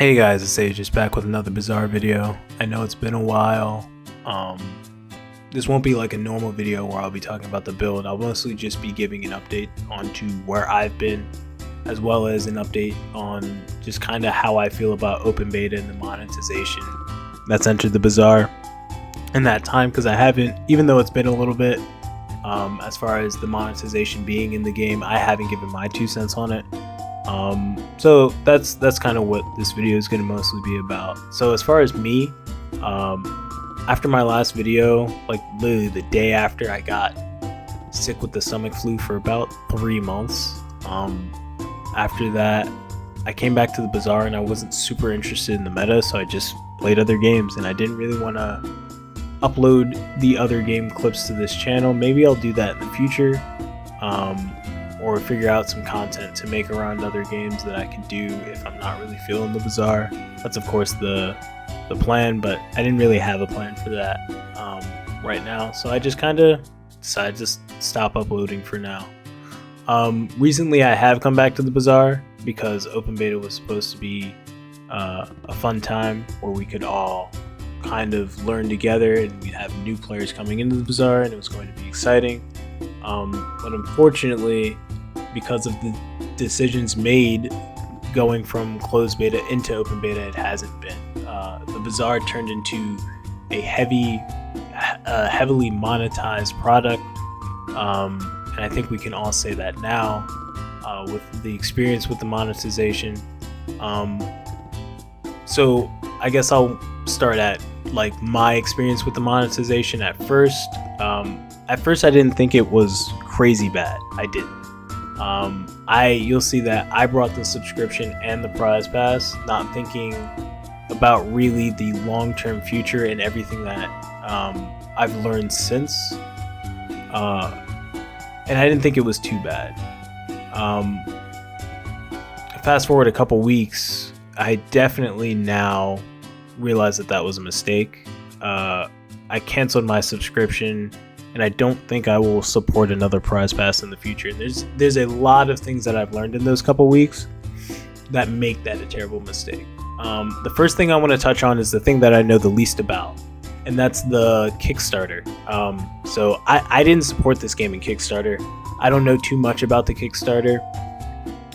Hey guys, it's Sage, just back with another Bazaar video. I know it's been a while. This won't be like a normal video where I'll be talking about the build. I'll mostly just be giving an update onto where I've been, as well as an update on just kind of how I feel about open beta and the monetization that's entered the Bazaar in that time, because I haven't, even though it's been a little bit, as far as the monetization being in the game, I haven't given my 2 cents on it. So that's kind of what this video is going to mostly be about. So as far as me, after my last video, like literally the day after, I got sick with the stomach flu for about 3 months. After that, I came back to the Bazaar and I wasn't super interested in the meta, so I just played other games, and I didn't really want to upload the other game clips to this channel. Maybe I'll do that in the future. Or figure out some content to make around other games that I can do if I'm not really feeling the Bazaar. That's of course the plan, but I didn't really have a plan for that right now, so I just kind of decided to stop uploading for now. Recently I have come back to the Bazaar because open beta was supposed to be a fun time where we could all kind of learn together, and we'd have new players coming into the Bazaar, and it was going to be exciting. But unfortunately, because of the decisions made going from closed beta into open beta, it hasn't been. The Bazaar turned into a heavily monetized product, and I think we can all say that now with the experience with the monetization. So I guess I'll start at like my experience with the monetization. At first I didn't think it was crazy bad. I didn't. You'll see that I brought the subscription and the prize pass, not thinking about really the long-term future and everything that I've learned since. And I didn't think it was too bad. Fast forward a couple weeks, I definitely now realize that was a mistake. I canceled my subscription, and I don't think I will support another prize pass in the future. There's a lot of things that I've learned in those couple weeks that make that a terrible mistake. The first thing I want to touch on is the thing that I know the least about, and that's the Kickstarter. So I didn't support this game in Kickstarter. I don't know too much about the Kickstarter.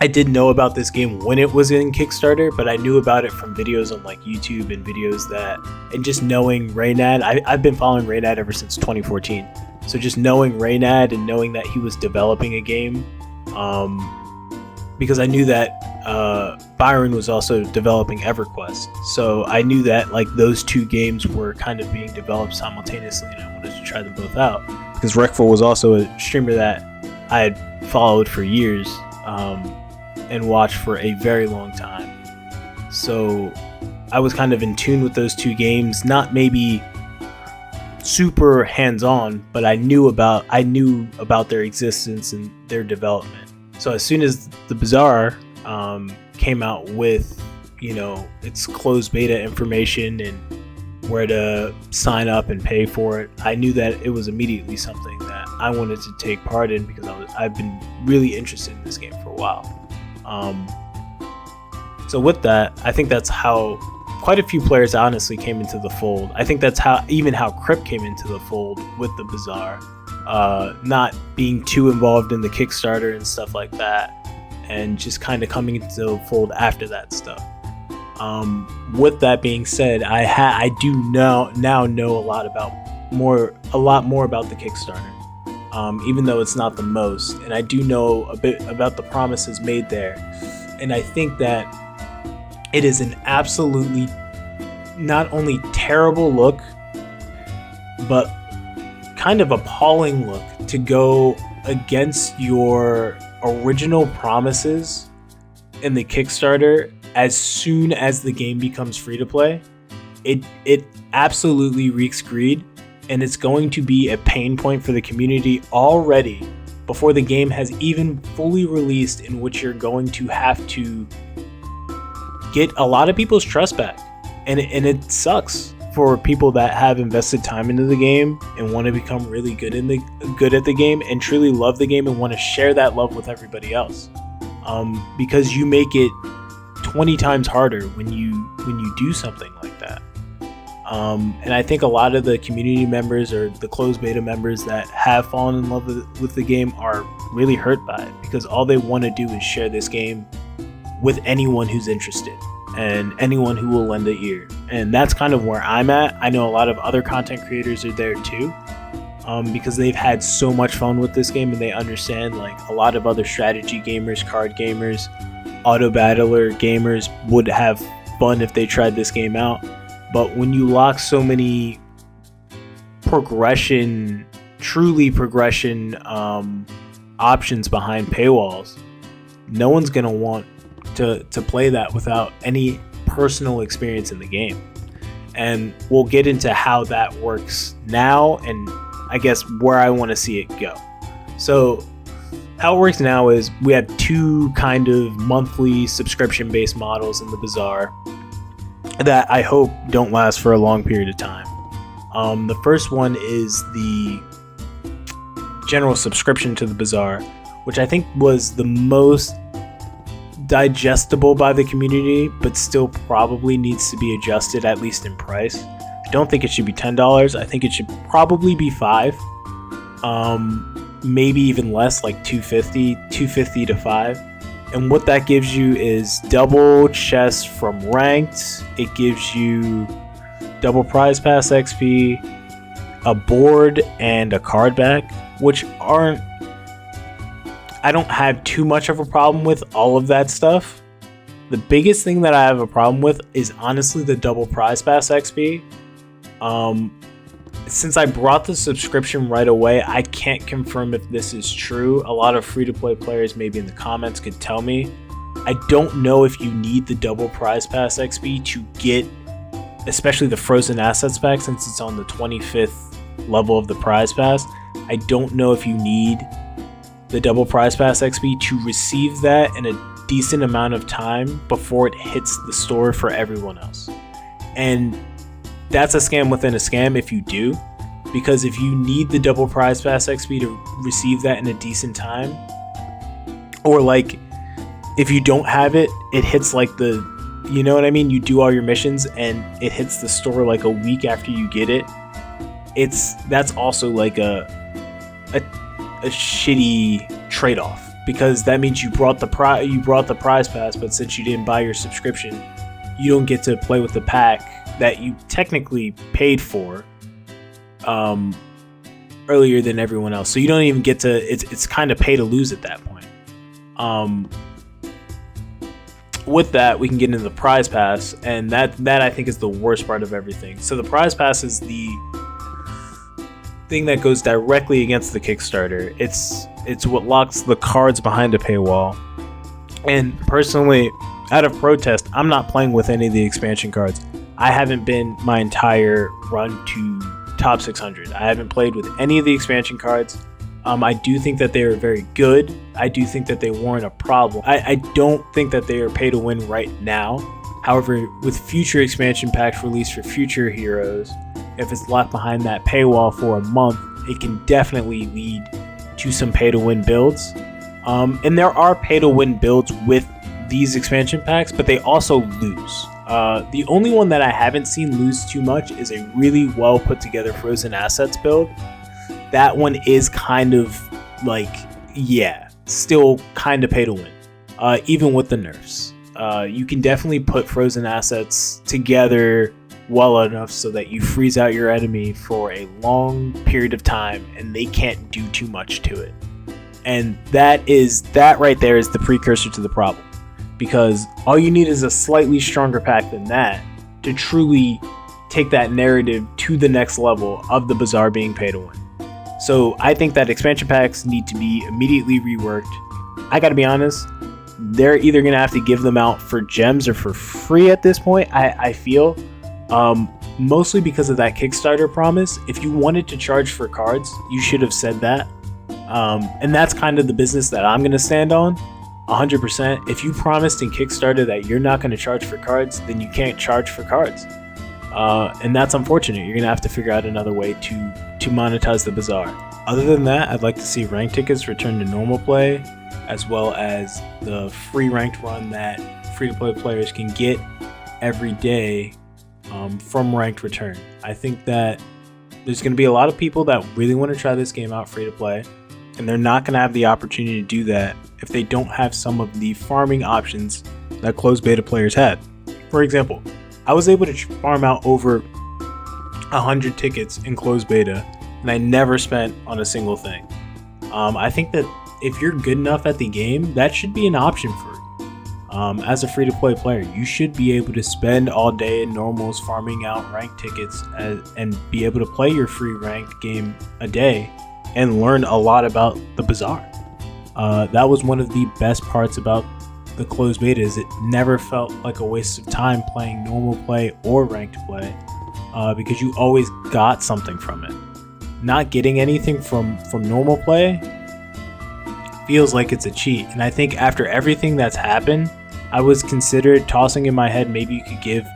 I did know about this game when it was in Kickstarter, but I knew about it from videos on like YouTube and videos and just knowing Reynad. I've been following Reynad ever since 2014. So just knowing Reynad and knowing that he was developing a game, because I knew that Byron was also developing EverQuest. So I knew that like those two games were kind of being developed simultaneously, and I wanted to try them both out. Because Wreckful was also a streamer that I had followed for years. And watched for a very long time. So I was kind of in tune with those two games, not maybe super hands-on, but I knew about their existence and their development. So as soon as the Bazaar came out with, its closed beta information and where to sign up and pay for it, I knew that it was immediately something that I wanted to take part in, because I've been really interested in this game for a while. So with that, I think that's how quite a few players honestly came into the fold. I think that's how Crip came into the fold with the Bazaar, not being too involved in the Kickstarter and stuff like that, and just kind of coming into the fold after that stuff. With that being said, I do now know a lot more about the Kickstarter. Even though it's not the most, and I do know a bit about the promises made there, and I think that it is an absolutely not only terrible look, but kind of appalling look to go against your original promises in the Kickstarter as soon as the game becomes free to play. It absolutely reeks greed. And it's going to be a pain point for the community already before the game has even fully released, in which you're going to have to get a lot of people's trust back. And it sucks for people that have invested time into the game and want to become really good at the game and truly love the game and want to share that love with everybody else. Because you make it 20 times harder when you do something like that. And I think a lot of the community members or the closed beta members that have fallen in love with the game are really hurt by it, because all they want to do is share this game with anyone who's interested and anyone who will lend an ear. And that's kind of where I'm at. I know a lot of other content creators are there too, because they've had so much fun with this game, and they understand, like, a lot of other strategy gamers, card gamers, auto battler gamers would have fun if they tried this game out. But when you lock so many truly progression options behind paywalls, no one's gonna want to play that without any personal experience in the game. And we'll get into how that works now, and I guess where I want to see it go. So how it works now is we have two kind of monthly subscription based models in the Bazaar that I hope don't last for a long period of time. The first one is the general subscription to the Bazaar, which I think was the most digestible by the community, but still probably needs to be adjusted, at least in price. I don't think it should be $10. I think it should probably be $5. Maybe even less, like $2.50 to $5. And what that gives you is double chests from ranked. It gives you double prize pass XP, a board, and a card back, which I don't have too much of a problem with all of that stuff. The biggest thing that I have a problem with is honestly the double prize pass XP. Since I brought the subscription right away, I can't confirm if this is true. A lot of free-to-play players maybe in the comments could tell me. I don't know if you need the double prize pass XP to get, especially the frozen assets pack, since it's on the 25th level of the prize pass. I don't know if you need the double prize pass XP to receive that in a decent amount of time before it hits the store for everyone else. And that's a scam within a scam if you do, because if you need the double prize pass XP to receive that in a decent time, or like if you don't have it, it hits like you know what I mean? You do all your missions and it hits the store like a week after you get it. That's also like a shitty trade-off, because that means you brought the prize pass, but since you didn't buy your subscription, you don't get to play with the pack that you technically paid for earlier than everyone else. So you don't even get to, it's kind of pay to lose at that point. With that, we can get into the prize pass, and that I think is the worst part of everything. So the prize pass is the thing that goes directly against the Kickstarter. It's what locks the cards behind a paywall. And personally, out of protest, I'm not playing with any of the expansion cards. I haven't been my entire run to top 600. I haven't played with any of the expansion cards. I do think that they are very good. I do think that they weren't a problem. I don't think that they are pay to win right now. However, with future expansion packs released for future heroes, if it's locked behind that paywall for a month, it can definitely lead to some pay to win builds. And there are pay to win builds with these expansion packs, but they also lose. The only one that I haven't seen lose too much is a really well put together frozen assets build. That one is kind of like, yeah, still kind of pay to win, even with the nerfs. You can definitely put frozen assets together well enough so that you freeze out your enemy for a long period of time and they can't do too much to it. And that right there is the precursor to the problem, because all you need is a slightly stronger pack than that to truly take that narrative to the next level of the Bazaar being pay to win. So I think that expansion packs need to be immediately reworked. I gotta be honest, they're either gonna have to give them out for gems or for free at this point, I feel. Mostly because of that Kickstarter promise. If you wanted to charge for cards, you should have said that. And that's kind of the business that I'm gonna stand on. 100%. If you promised in Kickstarter that you're not going to charge for cards, then you can't charge for cards. And that's unfortunate. You're going to have to figure out another way to monetize the Bazaar. Other than that, I'd like to see ranked tickets return to normal play, as well as the free ranked run that free-to-play players can get every day from ranked return. I think that there's going to be a lot of people that really want to try this game out free-to-play, and they're not going to have the opportunity to do that if they don't have some of the farming options that closed beta players had. For example, I was able to farm out over 100 tickets in closed beta, and I never spent on a single thing. I think that if you're good enough at the game, that should be an option for you. As a free-to-play player, you should be able to spend all day in normals farming out ranked tickets and be able to play your free ranked game a day and learn a lot about the Bazaar. That was one of the best parts about the closed beta, is it never felt like a waste of time playing normal play or ranked play, because you always got something from it. Not getting anything from normal play feels like it's a cheat, and I think after everything that's happened, I was considered tossing in my head maybe you could give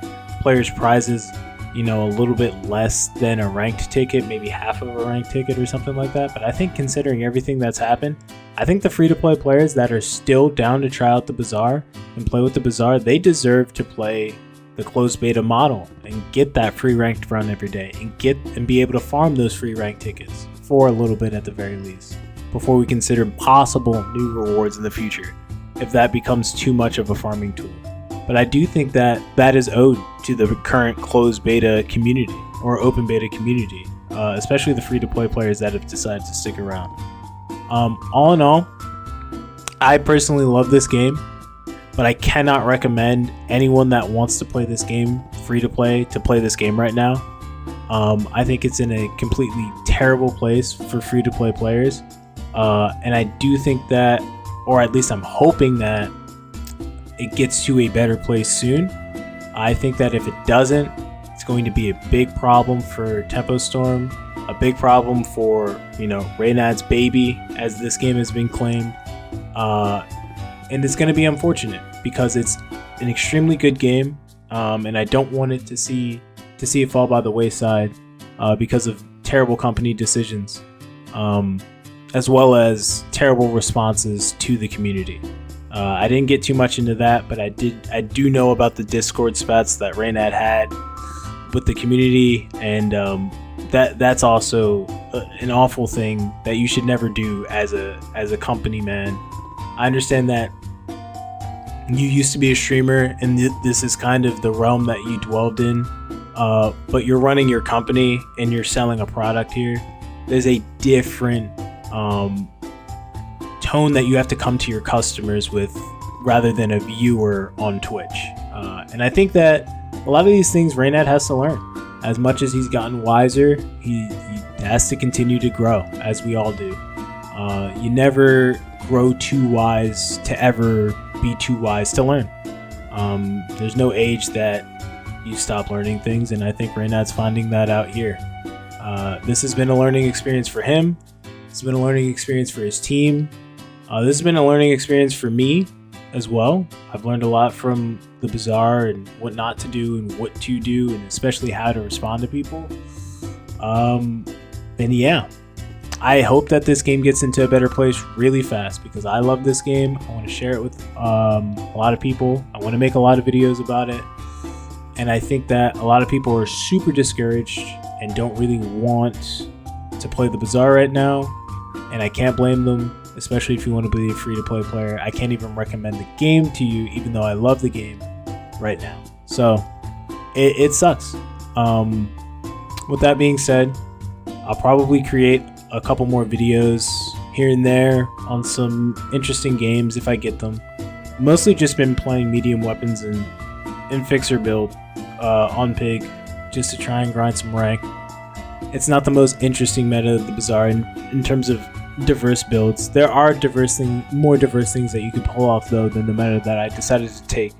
players prizes, a little bit less than a ranked ticket, maybe half of a ranked ticket or something like that. But I think considering everything that's happened, I think the free-to-play players that are still down to try out the Bazaar and play with the Bazaar, they deserve to play the closed beta model and get that free ranked run every day and be able to farm those free ranked tickets for a little bit at the very least before we consider possible new rewards in the future if that becomes too much of a farming tool. But I do think that that is owed to the current closed beta community or open beta community, especially the free-to-play players that have decided to stick around. All in all, I personally love this game, but I cannot recommend anyone that wants to play this game free-to-play to play this game right now. I think it's in a completely terrible place for free-to-play players, and I do think that, or at least I'm hoping that, it gets to a better place soon. I think that if it doesn't, it's going to be a big problem for Tempo Storm, a big problem for, Reynad's baby, as this game has been claimed. And it's going to be unfortunate because it's an extremely good game, and I don't want it to see it fall by the wayside because of terrible company decisions, as well as terrible responses to the community. I didn't get too much into that, but I do know about the Discord spats that Reynad had with the community, and that's also an awful thing that you should never do as a company man. I understand that you used to be a streamer and this is kind of the realm that you dwelled in, but you're running your company and you're selling a product here. There's a different tone that you have to come to your customers with rather than a viewer on Twitch. And I think that a lot of these things Reynad has to learn. As much as he's gotten wiser, he has to continue to grow, as we all do. You never grow too wise to ever be too wise to learn. There's no age that you stop learning things, and I think Reynad's finding that out here. This has been a learning experience for him. It's been a learning experience for his team. This has been a learning experience for me as well. I've learned a lot from the Bazaar and what not to do and what to do, and especially how to respond to people. And yeah, I hope that this game gets into a better place really fast because I love this game. I want to share it with a lot of people. I want to make a lot of videos about it. And I think that a lot of people are super discouraged and don't really want to play the Bazaar right now. And I can't blame them, especially if you want to be a free-to-play player. I can't even recommend the game to you, even though I love the game right now. So it sucks. With that being said, I'll probably create a couple more videos here and there on some interesting games if I get them. Mostly just been playing medium weapons and fixer build on Pig just to try and grind some rank. It's not the most interesting meta of the Bazaar in terms of diverse builds. There are more diverse things that you can pull off though than the meta that I decided to take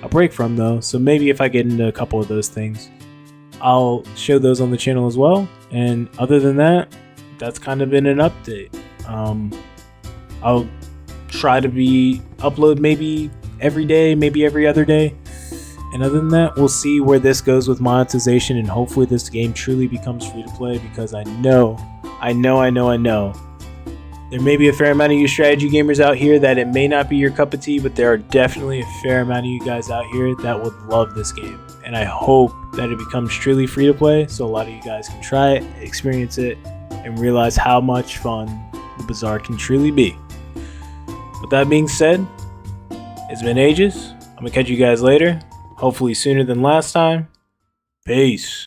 a break from though. So maybe if I get into a couple of those things, I'll show those on the channel as well. And other than that, that's kind of been an update. I'll try to upload maybe every day, maybe every other day. And other than that, we'll see where this goes with monetization, and hopefully this game truly becomes free to play, because I know There may be a fair amount of you strategy gamers out here that it may not be your cup of tea, but there are definitely a fair amount of you guys out here that would love this game. And I hope that it becomes truly free to play so a lot of you guys can try it, experience it, and realize how much fun the Bazaar can truly be. With that being said, it's been ages. I'm going to catch you guys later, hopefully sooner than last time. Peace.